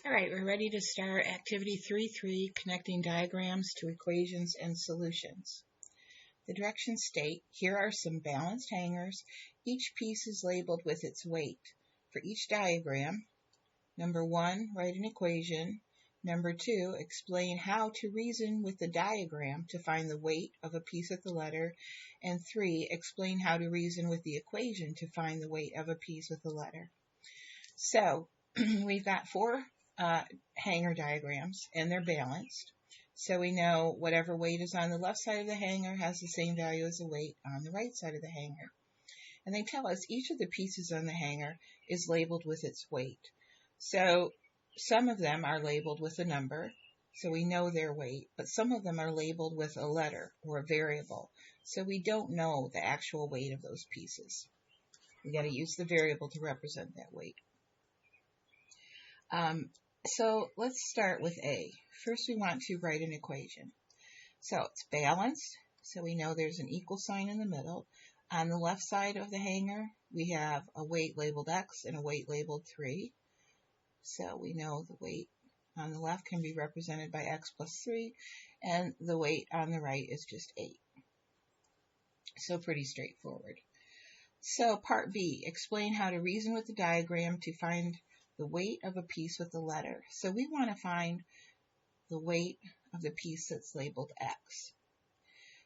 All right, we're ready to start activity 3.3, connecting diagrams to equations and solutions. The directions state, here are some balanced hangers. Each piece is labeled with its weight. For each diagram, number 1, write an equation. Number 2, explain how to reason with the diagram to find the weight of a piece with the letter. And 3, explain how to reason with the equation to find the weight of a piece with the letter. So, we've got 4 hanger diagrams, and they're balanced. So we know whatever weight is on the left side of the hanger has the same value as the weight on the right side of the hanger. And they tell us each of the pieces on the hanger is labeled with its weight. So some of them are labeled with a number, so we know their weight, but some of them are labeled with a letter or a variable, so we don't know the actual weight of those pieces. We got to use the variable to represent that weight. So let's start with A. First we want to write an equation. So it's balanced, so we know there's an equal sign in the middle. On the left side of the hanger, we have a weight labeled X and a weight labeled 3. So we know the weight on the left can be represented by X plus 3, and the weight on the right is just 8. So pretty straightforward. So part B, explain how to reason with the diagram to find the weight of a piece with the letter. So we want to find the weight of the piece that's labeled X.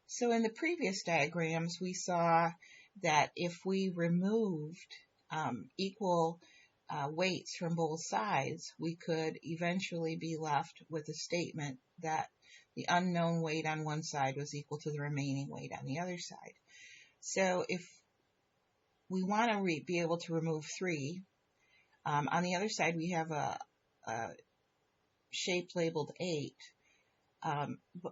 So in the previous diagrams, we saw that if we removed equal weights from both sides, we could eventually be left with a statement that the unknown weight on one side was equal to the remaining weight on the other side. So if we want to be able to remove 3, on the other side, we have a shape labeled 8.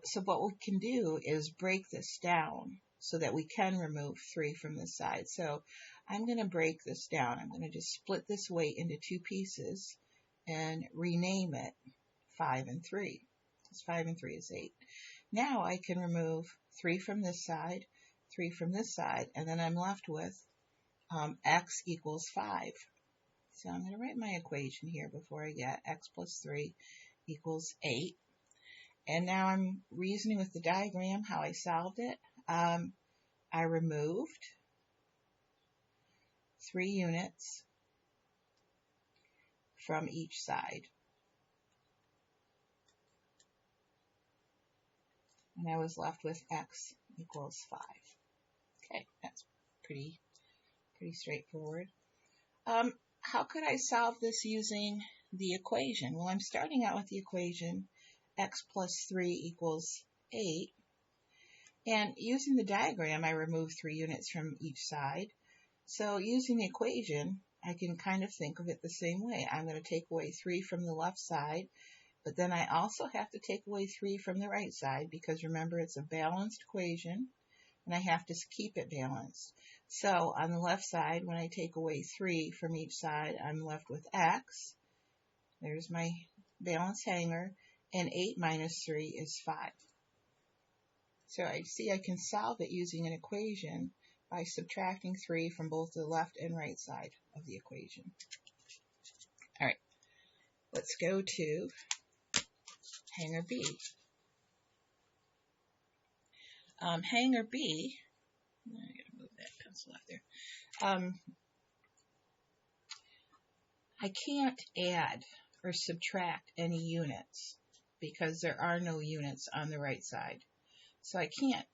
So what we can do is break this down so that we can remove 3 from this side. So I'm going to break this down. I'm going to just split this weight into 2 pieces and rename it 5 and 3. Because 5 and 3 is 8. Now I can remove 3 from this side, 3 from this side, and then I'm left with X equals 5. So I'm going to write my equation here before I get X plus 3 equals 8. And now I'm reasoning with the diagram how I solved it. I removed 3 units from each side. And I was left with X equals 5. Okay, that's pretty straightforward. How could I solve this using the equation? Well, I'm starting out with the equation X plus 3 equals 8. And using the diagram, I remove 3 units from each side. So using the equation, I can kind of think of it the same way. I'm going to take away 3 from the left side, but then I also have to take away 3 from the right side because remember it's a balanced equation and I have to keep it balanced. So on the left side, when I take away 3 from each side, I'm left with X. There's my balanced hanger, and 8 minus 3 is 5. So I see I can solve it using an equation by subtracting 3 from both the left and right side of the equation. All right, let's go to hanger B. Hanger B, I gotta move that pencil out there. I can't add or subtract any units because there are no units on the right side. So I can't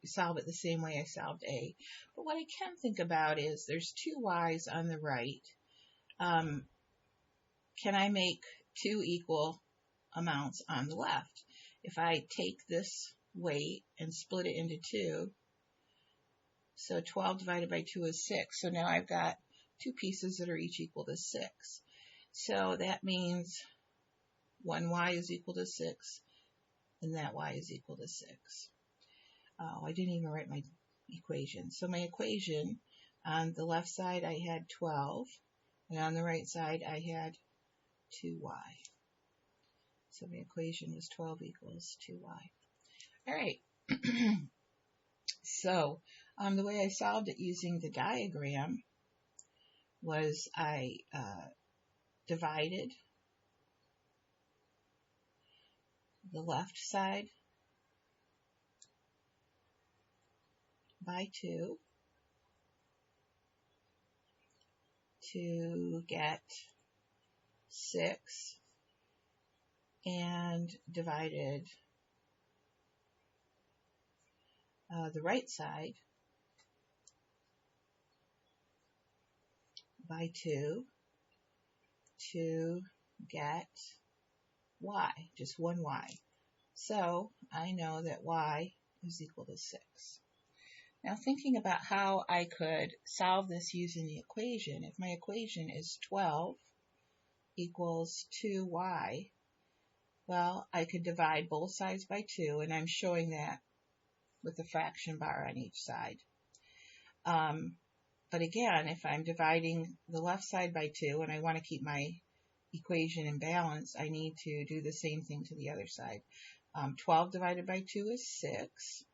solve it the same way I solved A. But what I can think about is there's 2 Y's on the right. Can I make 2 equal amounts on the left? If I take this weight and split it into 2, so 12 divided by 2 is 6. So now I've got 2 pieces that are each equal to 6. So that means one Y is equal to 6, and that Y is equal to 6. Oh, I didn't even write my equation. So my equation, on the left side I had 12, and on the right side I had 2Y. So my equation was 12 equals 2Y. All right. So the way I solved it using the diagram was I divided the left side by 2 to get 6, and divided the right side by 2 to get y, just one y. So I know that y is equal to 6. Now thinking about how I could solve this using the equation, if my equation is 12 equals 2y, well, I could divide both sides by 2, and I'm showing that with the fraction bar on each side. But again, if I'm dividing the left side by 2 and I want to keep my equation in balance, I need to do the same thing to the other side. 12 divided by 2 is 6,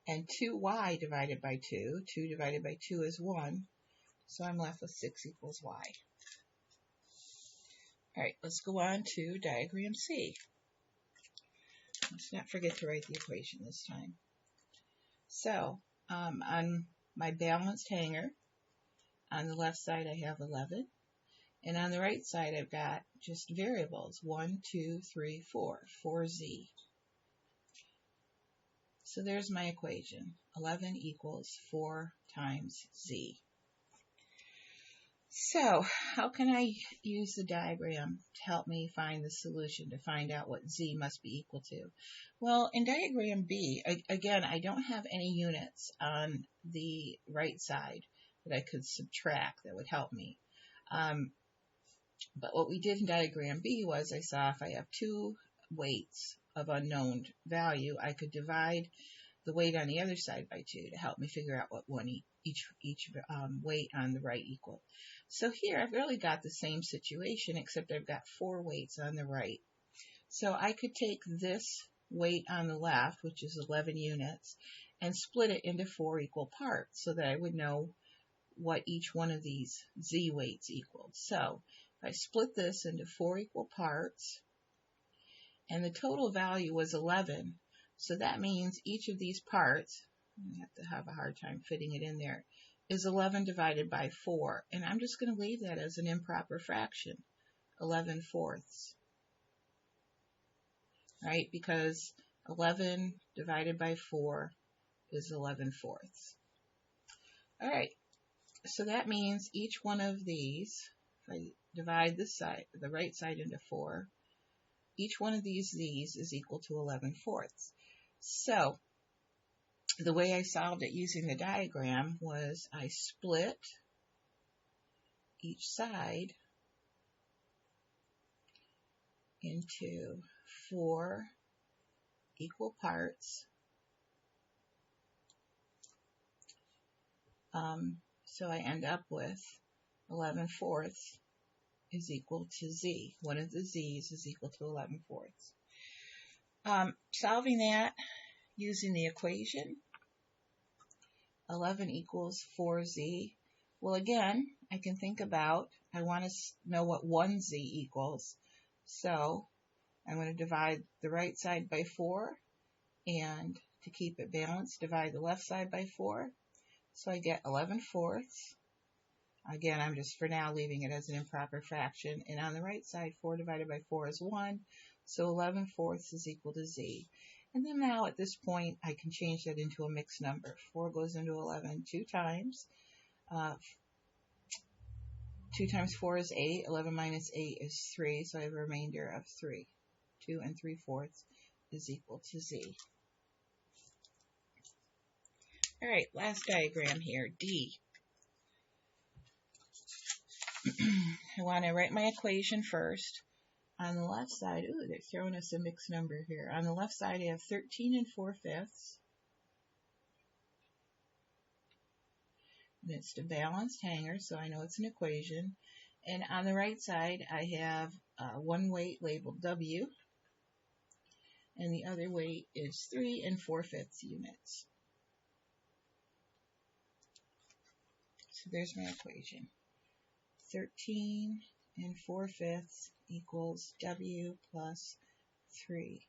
and 2y divided by 2, 2 divided by 2 is 1, so I'm left with 6 equals y. All right, let's go on to diagram C. Let's not forget to write the equation this time. So, on my balanced hanger, on the left side I have 11, and on the right side I've got just variables, 1, 2, 3, 4, 4z. So there's my equation, 11 equals 4 times z. So how can I use the diagram to help me find the solution, to find out what z must be equal to? Well, in diagram B, again, I don't have any units on the right side that I could subtract that would help me. But what we did in diagram B was I saw if I have 2 weights of unknown value, I could divide the weight on the other side by 2 to help me figure out what one each weight on the right equal. So here I've really got the same situation, except I've got 4 weights on the right. So I could take this weight on the left, which is 11 units, and split it into 4 equal parts so that I would know what each one of these z weights equaled. So if I split this into 4 equal parts, and the total value was 11, so that means each of these parts, I have to have a hard time fitting it in there, is 11 divided by 4. And I'm just going to leave that as an improper fraction, 11 fourths. Right? Because 11 divided by 4 is 11 fourths. All right. So that means each one of these, if I divide this side, the right side into 4, each one of these z's is equal to 11 fourths. So the way I solved it using the diagram was I split each side into 4 equal parts. So I end up with 11 fourths is equal to z. One of the z's is equal to 11 fourths. Solving that using the equation, 11 equals 4z. Well, again, I can think about, I want to know what 1z equals. So I'm going to divide the right side by 4, and to keep it balanced, divide the left side by 4. So I get 11 fourths. Again, I'm just for now leaving it as an improper fraction. And on the right side, 4 divided by 4 is 1. So 11 fourths is equal to z. And then now at this point, I can change that into a mixed number. 4 goes into 11 2 times. 2 times 4 is 8. 11 minus 8 is 3. So I have a remainder of 3. 2 3/4 is equal to z. All right, last diagram here, D. I want to write my equation first. On the left side, ooh, they're throwing us a mixed number here. On the left side, I have 13 4/5. And it's the balanced hanger, so I know it's an equation. And on the right side, I have one weight labeled W, and the other weight is 3 4/5 units. So there's my equation. 13 4/5 equals W plus 3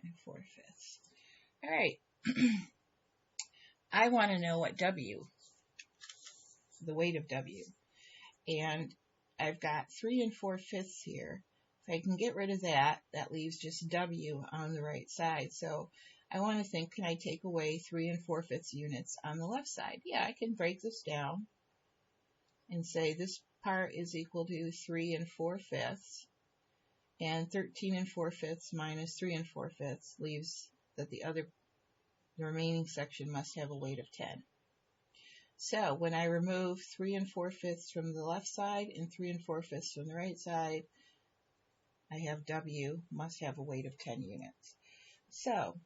and 4/5. All right. I want to know what W, the weight of W. And I've got 3 and 4/5 here. If I can get rid of that, that leaves just W on the right side. So I want to think, can I take away 3 and 4/5 units on the left side? Yeah, I can break this down and say this part is equal to 3 and 4/5. And 13 and 4/5 minus 3 and 4/5 leaves that the remaining section must have a weight of 10. So when I remove 3 and 4/5 from the left side and 3 and 4/5 from the right side, I have W must have a weight of 10 units. So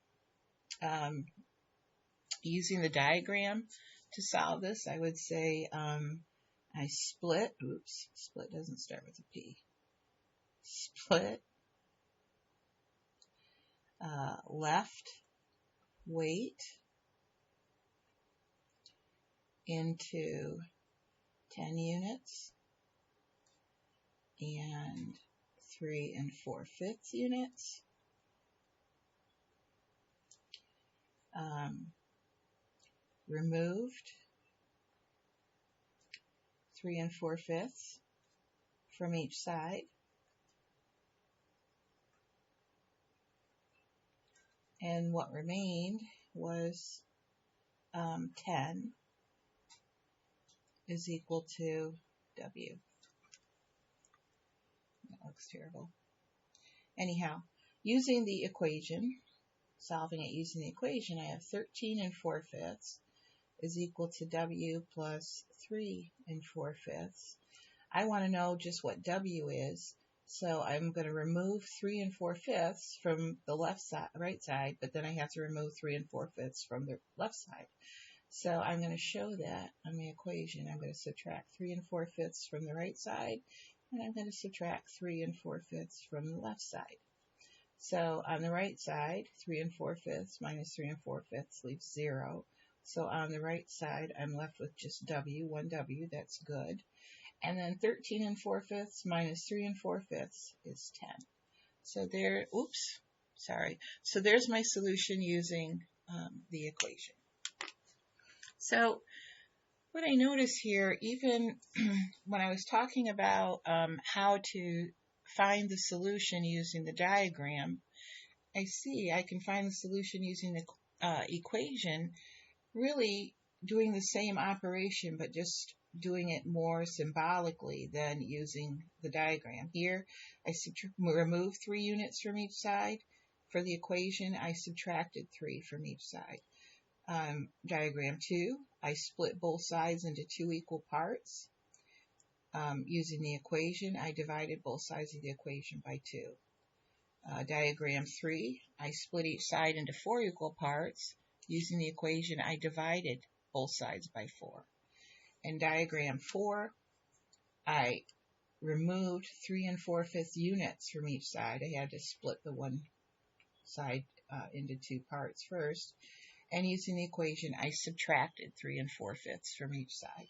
using the diagram to solve this, I would say I split doesn't start with a P. Split left weight into 10 units and 3 and 4/5 units. Removed 3 and 4/5 from each side. And what remained was 10 is equal to W. That looks terrible. Anyhow, using the equation, solving it using the equation, I have 13 and 4/5 is equal to W plus 3 and 4/5. I want to know just what W is, so I'm going to remove 3 and 4/5 from the right side, but then I have to remove 3 and 4/5 from the left side. So I'm going to show that on the equation. I'm going to subtract 3 and 4/5 from the right side, and I'm going to subtract 3 and 4/5 from the left side. So on the right side, 3 and 4/5 minus 3 and 4/5 leaves 0. So on the right side, I'm left with just W, 1 W, that's good. And then 13 and 4/5 minus 3 and 4/5 is 10. So So there's my solution using the equation. So what I notice here, even when I was talking about how to find the solution using the diagram, I see I can find the solution using the equation, really doing the same operation, but just doing it more symbolically than using the diagram. Here, I removed 3 units from each side. For the equation, I subtracted 3 from each side. Diagram 2, I split both sides into 2 equal parts. Using the equation, I divided both sides of the equation by 2. Diagram 3, I split each side into 4 equal parts. Using the equation, I divided both sides by 4. In diagram 4, I removed 3 and 4/5 units from each side. I had to split the one side into 2 parts first. And using the equation, I subtracted 3 and 4/5 from each side.